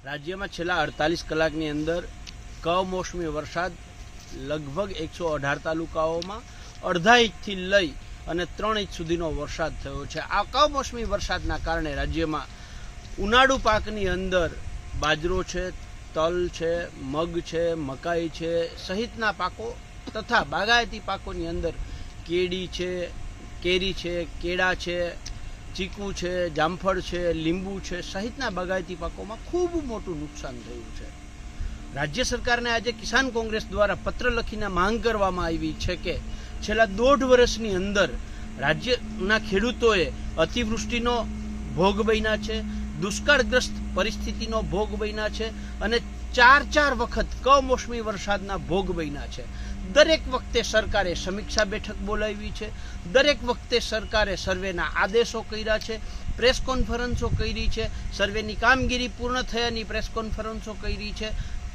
રાજ્યમાં છેલ્લા 48 કલાકની અંદર કમોસમી વરસાદ લગભગ 118 તાલુકાઓમાં અડધા ઇંચથી લઈ અને 3 ઇંચ સુધીનો વરસાદ થયો છે। આ કમોસમી વરસાદના કારણે રાજ્યમાં ઉનાળુ પાકની અંદર બાજરો છે, તલ છે, મગ છે, મકાઈ છે સહિતના પાકો તથા બાગાયતી પાકોની અંદર કેરી છે, કેળા છે, ચીકુ છે, જામફળ છે, લીંબુ છે સહિતના બાગાયતી પાકોમાં ખૂબ મોટું નુકસાન થયું છે। રાજ્ય સરકારને આજે કિસાન કોંગ્રેસ દ્વારા પત્ર લખીને માંગ કરવામાં આવી છે કે છેલ્લા 1.5 વર્ષની અંદર રાજ્યના ખેડૂતોએ અતિવૃષ્ટિનો ભોગ બન્યા છે, દુષ્કાળગ્રસ્ત પરિસ્થિતિનો ભોગ બન્યા છે અને 4 વખત કમોસમી વરસાદના ભોગ બન્યા છે। દરેક વખતે સરકારે સમીક્ષા બેઠક બોલાવી છે, દરેક વખતે સરકારે સર્વેના આદેશો કર્યા છે, પ્રેસ કોન્ફરન્સો કરી છે, સર્વેની કામગીરી પૂર્ણ થયાની પ્રેસ કોન્ફરન્સો કરી છે,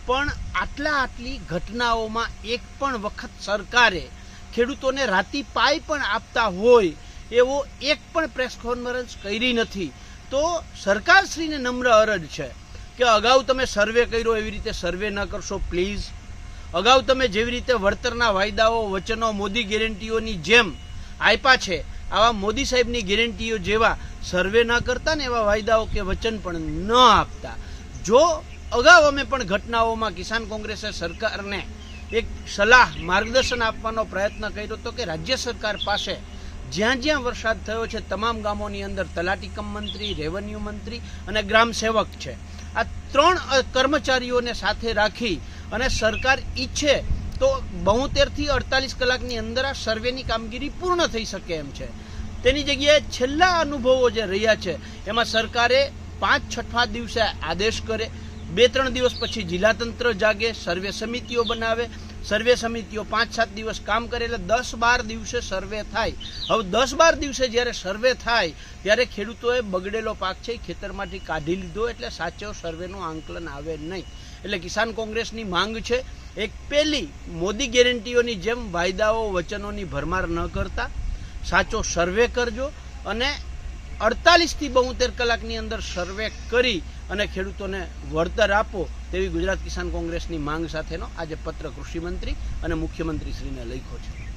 પણ આટલી ઘટનાઓમાં એક પણ વખત સરકારે ખેડૂતોને રાતી પાઈ પણ આપતા હોય એવો એક પણ પ્રેસ કોન્ફરન્સ કરી નથી। તો સરકારશ્રીને નમ્ર અરજ છે કે અગાઉ તમે સર્વે કર્યો એવી રીતે સર્વે ન કરશો પ્લીઝ। અગાઉ તમે જેવી રીતે વળતરના વાયદાઓ વચનો મોદી ગેરંટીઓની જેમ આપ્યા છે આવા મોદી સાહેબની ગેરંટીઓ જેવા સર્વે ન કરતા ને એવા વાયદાઓ કે વચન પણ ન આપતા। જો અગાઉ અમે પણ ઘટનાઓમાં કિસાન કોંગ્રેસે સરકારને એક સલાહ માર્ગદર્શન આપવાનો પ્રયત્ન કર્યો હતો કે રાજ્ય સરકાર પાસે જ્યાં જ્યાં વરસાદ થયો છે તમામ ગામોની અંદર તલાટી કમ મંત્રી, રેવન્યુ મંત્રી અને ગ્રામ સેવક છે, આ 3 કર્મચારીઓને સાથે રાખી અને સરકાર ઈચ્છે તો 72 થી 48 કલાકની અંદર આ સર્વેની કામગીરી પૂર્ણ થઈ શકે એમ છે। તેની જગ્યાએ છેલ્લા અનુભવો જે રહ્યા છે એમાં સરકારે 5-6 દિવસે આદેશ કરે, 2-3 દિવસ પછી જિલ્લા તંત્ર જાગે, સર્વે સમિતિઓ બનાવે, સર્વે સમિતિઓ 5-7 દિવસ કામ કરે એટલે 10-12 દિવસે સર્વે થાય। હવે 10-12 દિવસે જ્યારે સર્વે થાય ત્યારે ખેડૂતોએ બગડેલો પાક છે ખેતરમાંથી કાઢી લીધો એટલે સાચો સર્વેનું આંકલન આવે નહીં। એટલે કિસાન કોંગ્રેસની માંગ છે એક પહેલી મોદી ગેરંટીઓની જેમ વાયદાઓ વચનોની ભરમાર ન કરતા સાચો સર્વે કરજો અને 48 થી 72 કલાકની અંદર સર્વે કરી અને ખેડૂતોને વળતર આપો તેવી ગુજરાત કિસાન કોંગ્રેસની માંગ સાથેનો આજે પત્ર કૃષિ મંત્રી અને મુખ્યમંત્રી શ્રીને લખ્યો છે।